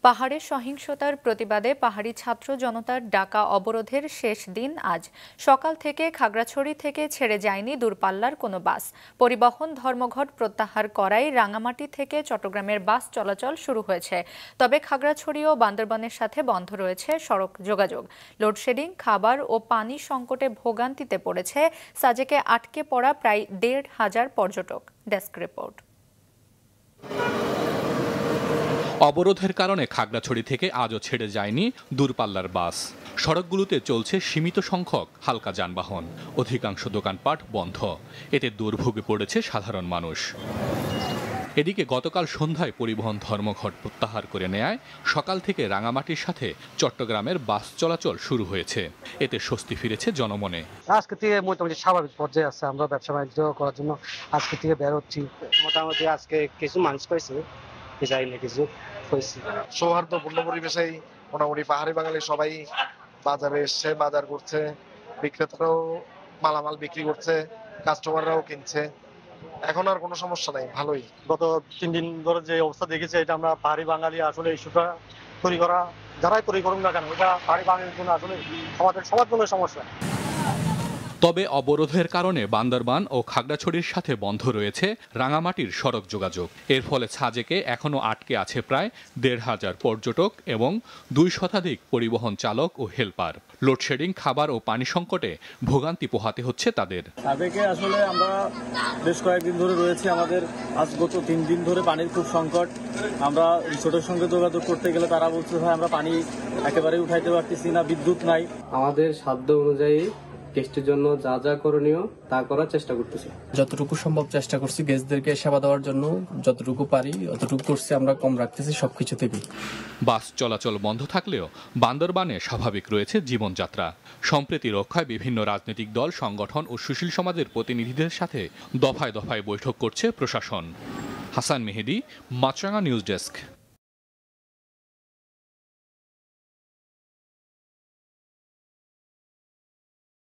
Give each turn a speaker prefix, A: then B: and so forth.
A: পাহাড়ে সহিংসতার প্রতিবাদে পাহাড়ি ছাত্র জনতার ডাকা অবরোধের শেষ দিন আজ। সকাল থেকে খাগড়াছড়ি থেকে ছেড়ে যায়নি দূরপাল্লার কোনো বাস। পরিবহন ধর্মঘট প্রত্যাহার করায় রাঙামাটি থেকে চট্টগ্রামের বাস চলাচল শুরু হয়েছে। তবে খাগড়াছড়ি ও বান্দরবানের সাথে বন্ধ রয়েছে সড়ক যোগাযোগ। লোডশেডিং, খাবার ও পানি সংকটে ভোগান্তিতে পড়েছে সাজেকে আটকে পড়া প্রায় ১,৫০০ পর্যটক। Desk report.
B: অবরোধের কারণে খাগড়াছড়ি থেকে আজও ছেড়ে যায়নি দূরপাল্লার বাস। সড়কগুলোতে চলছে সীমিত সংখ্যক হালকা যানবাহন। অধিকাংশ দোকানপাট বন্ধ। এতে দুর্ভোগে পড়েছে সাধারণ মানুষ। এদিকে গতকাল সন্ধ্যায় পরিবহন ধর্মঘট প্রত্যাহার করে নেয় সকাল থেকে রাঙামাটির সাথে চট্টগ্রামের বাস চলাচল শুরু হয়েছে। এতে স্বস্তি ফিরেছে জনমনে।
C: আজকে থেকে মোটামুটি স্বাভাবিক পর্যায়ে আছে। আমরা ব্যবসা বাণিজ্য করার জন্য আজকে থেকে বের হচ্ছি।
D: মোটামুটি আজকে কিছু মানুষ পাইছে, কিছু হয়েছে।
E: সৌহার্দ্যপূর্ণ পরিবেশেই মোটামুটি পাহাড়ি বাঙালি সবাই বাজারে এসছে, বাজার করছে, বিক্রেতারাও মালামাল বিক্রি করছে, কাস্টমাররাও কিনছে। এখন আর কোনো সমস্যা নাই, ভালোই।
F: গত 3 দিন ধরে যে অবস্থা দেখেছি, এটা আমরা পাহাড়ি বাঙালি আসলে ইস্যুটা তৈরি করা, যারাই তৈরি করুন না কেন, এটা পাহাড়ি বাঙালির জন্য আসলে আমাদের সবার জন্য সমস্যা।
B: তবে অবরোধের কারণে বান্দরবান ও খাগড়াছড়ির সাথে বন্ধ রয়েছে রাঙামাটির সড়ক যোগাযোগ। এর ফলে সাজেকে এখনও আটকে আছে প্রায় ১,৫০০ পর্যটক এবং ২ শতাধিক পরিবহন চালক ও হেলপার। লোডশেডিং, খাবার ও পানি সংকটে ভোগান্তি পোহাতে হচ্ছে তাদের।
F: সাজেকে আসলে আমরা বেশ কয়েকদিন ধরে রয়েছে, আমাদের আজ গত 3 দিন ধরে পানির খুব সংকট। আমরা রিসোর্টের সঙ্গে যোগাযোগ করতে গেলে তারা বলছে ভাই আমরা পানি একেবারে উঠাইতে পারতেছি না, বিদ্যুৎ নাই।
G: আমাদের সাধ্য অনুযায়ী গেস্টের জন্য যা যা করণীয় তা করার চেষ্টা করতেছি।
H: যতটুকু সম্ভব চেষ্টা করছি গেস্টদেরকে সেবা দেওয়ার জন্য, যতটুকু পারি অতটুকু করছি। আমরা কম রাখতেছি সবকিছু থেকে।
B: বাস চলাচল বন্ধ থাকলেও বান্দরবানে স্বাভাবিক রয়েছে জীবনযাত্রা। সম্প্রীতি রক্ষায় বিভিন্ন রাজনৈতিক দল, সংগঠন ও সুশীল সমাজের প্রতিনিধিদের সাথে দফায় দফায় বৈঠক করছে প্রশাসন। হাসান মেহেদী, মাছরাঙা নিউজ ডেস্ক।